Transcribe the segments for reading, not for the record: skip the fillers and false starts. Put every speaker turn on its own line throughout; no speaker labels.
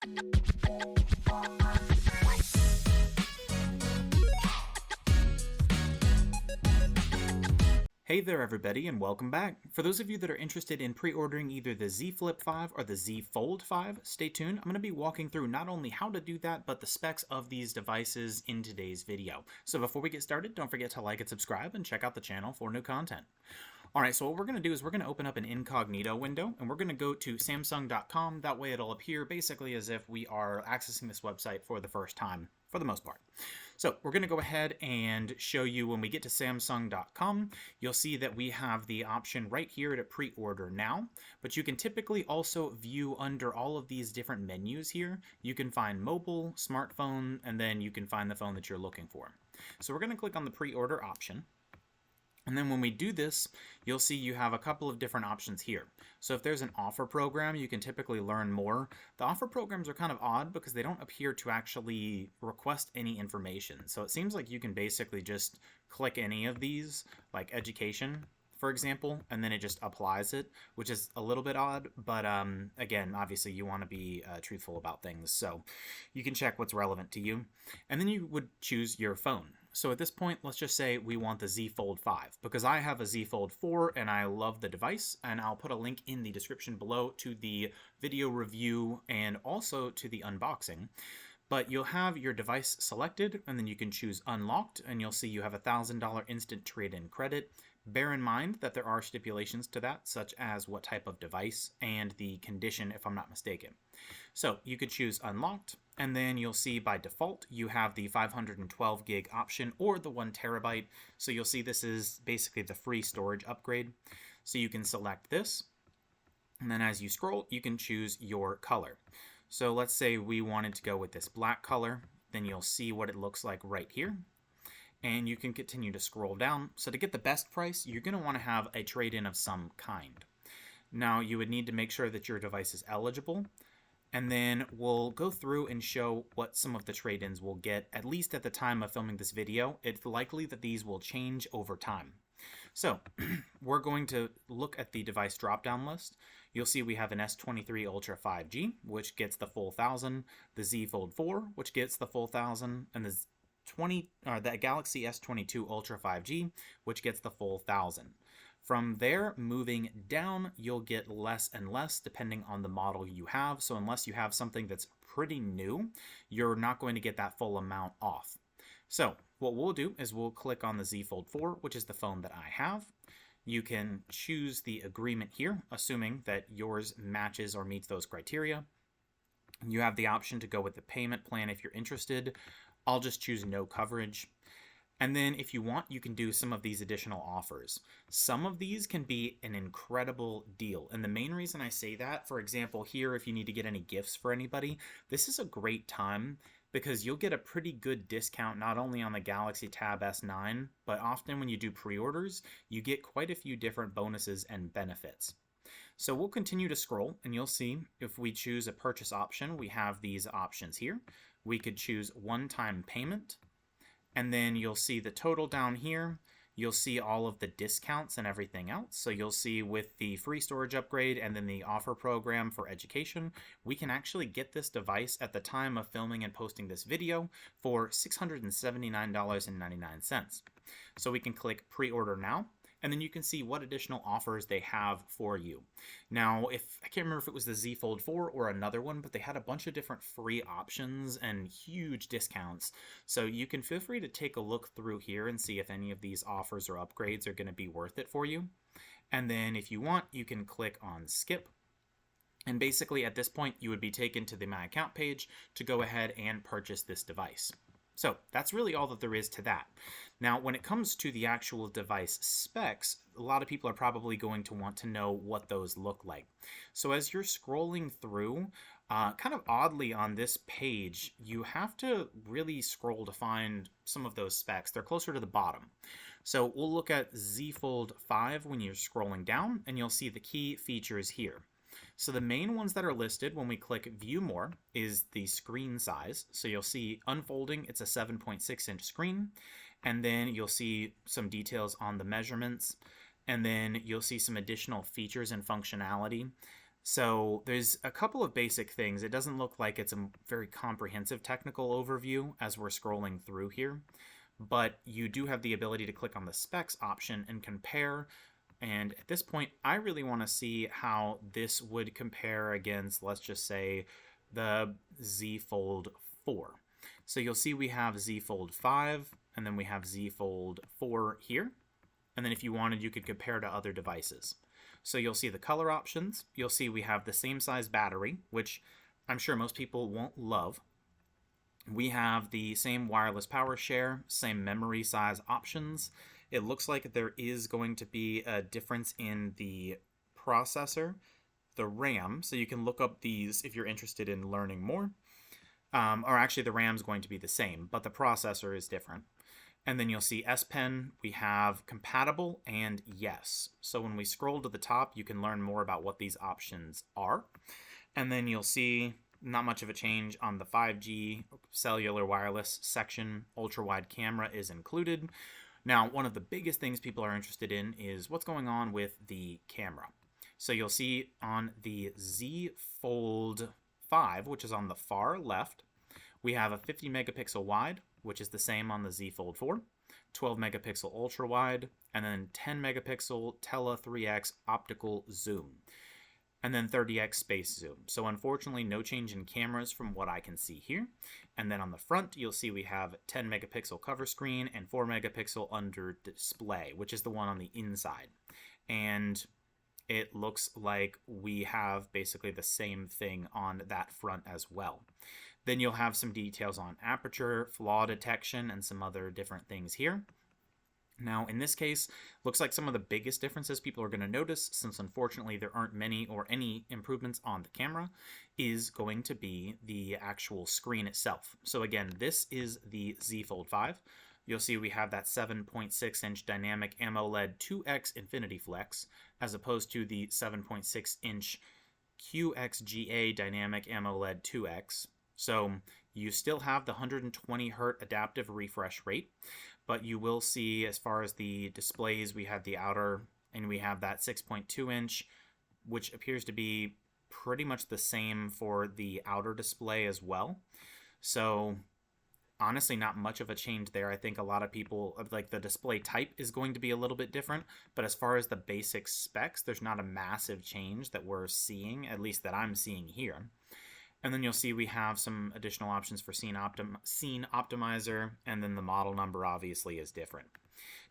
Hey there everybody and welcome back. For those of you that are interested in pre-ordering either the Z Flip 5 or the Z Fold 5, stay tuned. I'm going to be walking through not only how to do that, but the specs of these devices in today's video. So before we get started, don't forget to like and subscribe and check out the channel for new content. Alright, so what we're going to do is we're going to open up an incognito window and we're going to go to Samsung.com. That way it'll appear basically as if we are accessing this website for the first time, for the most part. So we're going to go ahead and show you when we get to Samsung.com, you'll see that we have the option right here to pre-order now, but you can typically also view under all of these different menus here. You can find mobile, smartphone, and then you can find the phone that you're looking for. So we're going to click on the pre-order option. And then when we do this, you'll see you have a couple of different options here. So if there's an offer program, you can typically learn more. The offer programs are kind of odd because they don't appear to actually request any information. So it seems like you can basically just click any of these, like education, for example, and then it just applies it, which is a little bit odd. But again, obviously you want to be truthful about things. So you can check what's relevant to you. And then you would choose your phone. So at this point, let's just say we want the Z Fold 5 because I have a Z Fold 4 and I love the device, and I'll put a link in the description below to the video review and also to the unboxing. But you'll have your device selected and then you can choose unlocked and you'll see you have $1,000 instant trade-in credit. Bear in mind that there are stipulations to that, such as what type of device and the condition, if I'm not mistaken. So you could choose unlocked, and then you'll see by default you have the 512 gig option or the 1 terabyte. So you'll see this is basically the free storage upgrade. So you can select this, and then as you scroll, you can choose your color. So let's say we wanted to go with this black color, then you'll see what it looks like right here. And you can continue to scroll down. So to get the best price, you're going to want to have a trade-in of some kind. Now, you would need to make sure that your device is eligible. And then we'll go through and show what some of the trade-ins will get, at least at the time of filming this video. It's likely that these will change over time. So we're going to look at the device drop-down list. You'll see we have an S23 Ultra 5G, which gets the full 1,000, the Z Fold 4, which gets the full 1,000, and the Galaxy S22 Ultra 5G, which gets the full 1,000. From there, moving down, you'll get less and less depending on the model you have. So unless you have something that's pretty new, you're not going to get that full amount off. So what we'll do is we'll click on the Z Fold 4, which is the phone that I have. You can choose the agreement here, assuming that yours matches or meets those criteria. You have the option to go with the payment plan if you're interested. I'll just choose no coverage. And then if you want, you can do some of these additional offers. Some of these can be an incredible deal. And the main reason I say that, for example, here, if you need to get any gifts for anybody, this is a great time because you'll get a pretty good discount not only on the Galaxy Tab S9, but often when you do pre-orders, you get quite a few different bonuses and benefits. So we'll continue to scroll and you'll see if we choose a purchase option, we have these options here. We could choose one-time payment, and then you'll see the total down here. You'll see all of the discounts and everything else. So you'll see with the free storage upgrade and then the offer program for education, we can actually get this device at the time of filming and posting this video for $679.99. So we can click pre-order now. And then you can see what additional offers they have for you. Now, I can't remember if it was the Z Fold 4 or another one, but they had a bunch of different free options and huge discounts. So you can feel free to take a look through here and see if any of these offers or upgrades are going to be worth it for you. And then if you want, you can click on skip. And basically at this point, you would be taken to the My Account page to go ahead and purchase this device. So that's really all that there is to that. Now, when it comes to the actual device specs, a lot of people are probably going to want to know what those look like. So as you're scrolling through, kind of oddly on this page, you have to really scroll to find some of those specs. They're closer to the bottom. So we'll look at Z Fold 5 when you're scrolling down, and you'll see the key features here. So the main ones that are listed when we click View More is the screen size. So you'll see unfolding, it's a 7.6-inch screen. And then you'll see some details on the measurements. And then you'll see some additional features and functionality. So there's a couple of basic things. It doesn't look like it's a very comprehensive technical overview as we're scrolling through here, but you do have the ability to click on the specs option and compare. And at this point, I really want to see how this would compare against, let's just say, the Z Fold 4. So you'll see we have Z Fold 5, and then we have Z Fold 4 here. And then if you wanted, you could compare to other devices. So you'll see the color options. You'll see we have the same size battery, which I'm sure most people won't love. We have the same wireless power share, same memory size options. It looks like there is going to be a difference in the processor, the RAM, so you can look up these if you're interested in learning more. Or actually the RAM's going to be the same, but the processor is different. And then you'll see S Pen, we have compatible and yes. So when we scroll to the top, you can learn more about what these options are. And then you'll see not much of a change on the 5G cellular wireless section. Ultra wide camera is included. Now, one of the biggest things people are interested in is what's going on with the camera. So you'll see on the Z Fold 5, which is on the far left, we have a 50 megapixel wide, which is the same on the Z Fold 4, 12 megapixel ultra wide, and then 10 megapixel Tele 3x optical zoom, and then 30x space zoom. So unfortunately, no change in cameras from what I can see here. And then on the front, you'll see we have 10 megapixel cover screen and 4 megapixel under display, which is the one on the inside. And it looks like we have basically the same thing on that front as well. Then you'll have some details on aperture, flaw detection, and some other different things here. Now, in this case, looks like some of the biggest differences people are going to notice, since unfortunately there aren't many or any improvements on the camera, is going to be the actual screen itself. So again, this is the Z Fold 5. You'll see we have that 7.6-inch dynamic AMOLED 2X Infinity Flex, as opposed to the 7.6-inch QXGA dynamic AMOLED 2X. So you still have the 120 Hz adaptive refresh rate, but you will see as far as the displays, we have the outer and we have that 6.2-inch, which appears to be pretty much the same for the outer display as well. So honestly, not much of a change there. I think a lot of people, like the display type is going to be a little bit different, but as far as the basic specs, there's not a massive change that we're seeing, at least that I'm seeing here. And then you'll see we have some additional options for scene optimizer, and then the model number obviously is different.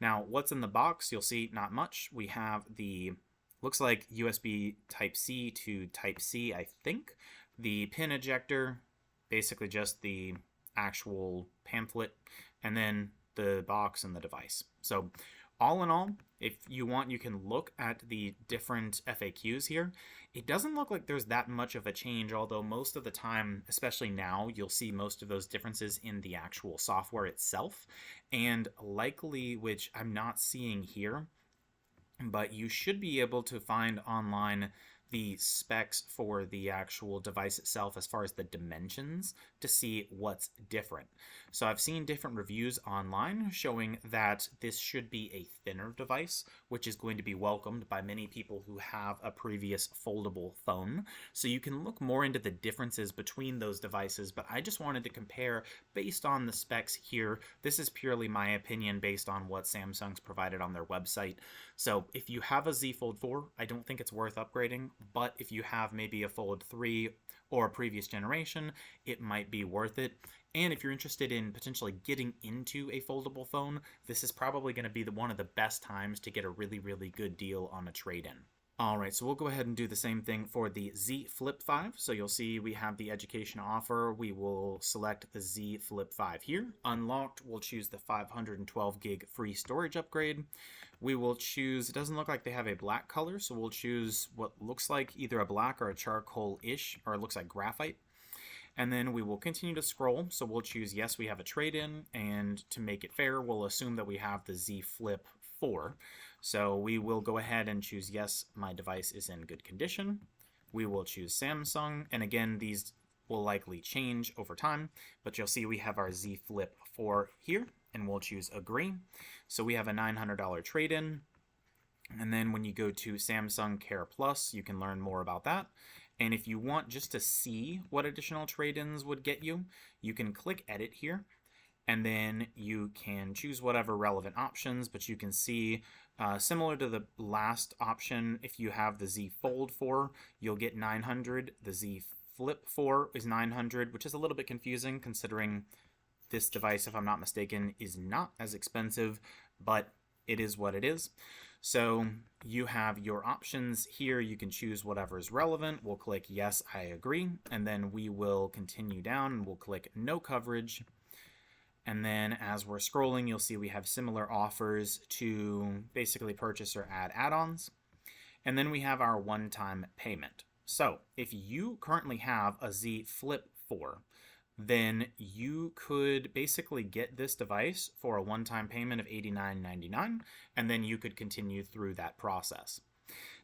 Now, what's in the box? You'll see not much. We have the, looks like USB Type-C to Type-C, I think. The pin ejector, basically just the actual pamphlet, and then the box and the device. So all in all, if you want, you can look at the different FAQs here. It doesn't look like there's that much of a change, although most of the time, especially now, you'll see most of those differences in the actual software itself, and likely, which I'm not seeing here, but you should be able to find online the specs for the actual device itself as far as the dimensions to see what's different. So I've seen different reviews online showing that this should be a thinner device, which is going to be welcomed by many people who have a previous foldable phone. So you can look more into the differences between those devices, but I just wanted to compare based on the specs here. This is purely my opinion based on what Samsung's provided on their website. So if you have a Z Fold 4, I don't think it's worth upgrading, but if you have maybe a Fold 3 or a previous generation, it might be worth it. And if you're interested in potentially getting into a foldable phone, this is probably going to be one of the best times to get a really, really good deal on a trade-in. Alright, so we'll go ahead and do the same thing for the Z Flip 5. So you'll see we have the education offer. We will select the Z Flip 5 here. Unlocked, we'll choose the 512 gig free storage upgrade. We will choose, it doesn't look like they have a black color, so we'll choose what looks like either a black or a charcoal-ish, or it looks like graphite. And then we will continue to scroll, so we'll choose yes, we have a trade-in, and to make it fair, we'll assume that we have the Z Flip 4. So we will go ahead and choose yes, my device is in good condition. We will choose Samsung, and again, these will likely change over time, but you'll see we have our Z Flip 4 here, and we'll choose agree. So we have a $900 trade-in. And then when you go to Samsung Care Plus, you can learn more about that. And if you want just to see what additional trade-ins would get you, you can click Edit here, and then you can choose whatever relevant options, but you can see similar to the last option, if you have the Z Fold 4, you'll get 900. The Z Flip 4 is 900, which is a little bit confusing considering this device, if I'm not mistaken, is not as expensive, but it is what it is. So you have your options here. You can choose whatever is relevant. We'll click yes, I agree, and then we will continue down and we'll click no coverage. And then as we're scrolling, you'll see we have similar offers to basically purchase or add add-ons. And then we have our one-time payment. So if you currently have a Z Flip 4, then you could basically get this device for a one-time payment of $89.99, and then you could continue through that process.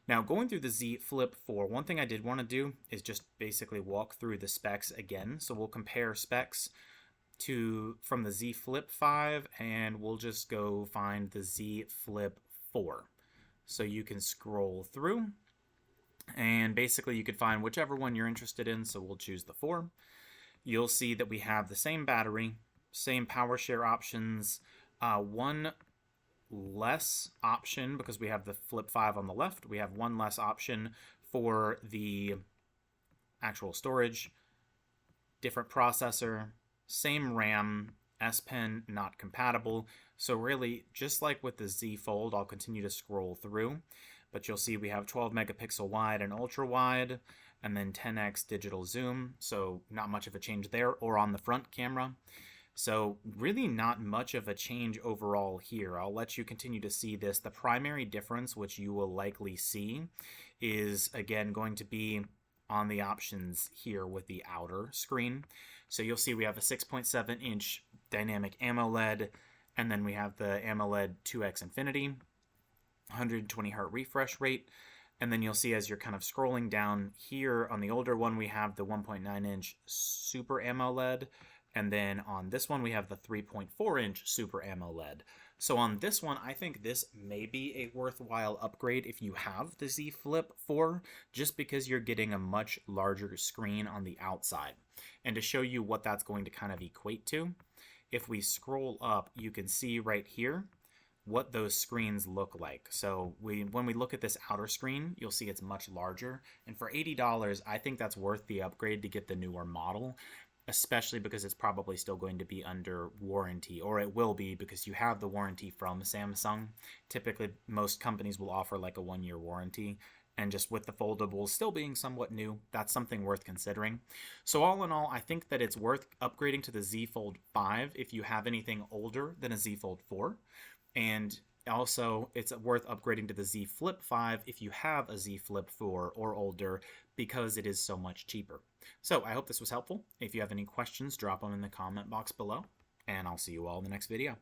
Now, going through the Z Flip 4, one thing I did want to do is just basically walk through the specs again. So we'll compare specs from the Z Flip 5, and we'll just go find the Z Flip 4. So you can scroll through, and basically you could find whichever one you're interested in, so we'll choose the 4. You'll see that we have the same battery, same power share options, one less option because we have the Flip 5 on the left. We have one less option for the actual storage, different processor, same RAM, S Pen not compatible. So really, just like with the Z Fold, I'll continue to scroll through, but you'll see we have 12 megapixel wide and ultra wide, and then 10x digital zoom, so not much of a change there, or on the front camera. So really not much of a change overall here. I'll let you continue to see this. The primary difference, which you will likely see, is again going to be on the options here with the outer screen. So you'll see we have a 6.7-inch dynamic AMOLED, and then we have the AMOLED 2X Infinity, 120 Hz refresh rate. And then you'll see as you're kind of scrolling down here on the older one, we have the 1.9-inch Super AMOLED. And then on this one, we have the 3.4-inch Super AMOLED. So on this one, I think this may be a worthwhile upgrade if you have the Z Flip 4, just because you're getting a much larger screen on the outside. And to show you what that's going to kind of equate to, if we scroll up, you can see right here what those screens look like. So when we look at this outer screen, you'll see it's much larger. And for $80, I think that's worth the upgrade to get the newer model, especially because it's probably still going to be under warranty, or it will be because you have the warranty from Samsung. Typically, most companies will offer like a 1-year warranty. And just with the foldables still being somewhat new, that's something worth considering. So all in all, I think that it's worth upgrading to the Z Fold 5 if you have anything older than a Z Fold 4. And also, it's worth upgrading to the Z Flip 5 if you have a Z Flip 4 or older, because it is so much cheaper. So I hope this was helpful. If you have any questions, drop them in the comment box below, and I'll see you all in the next video.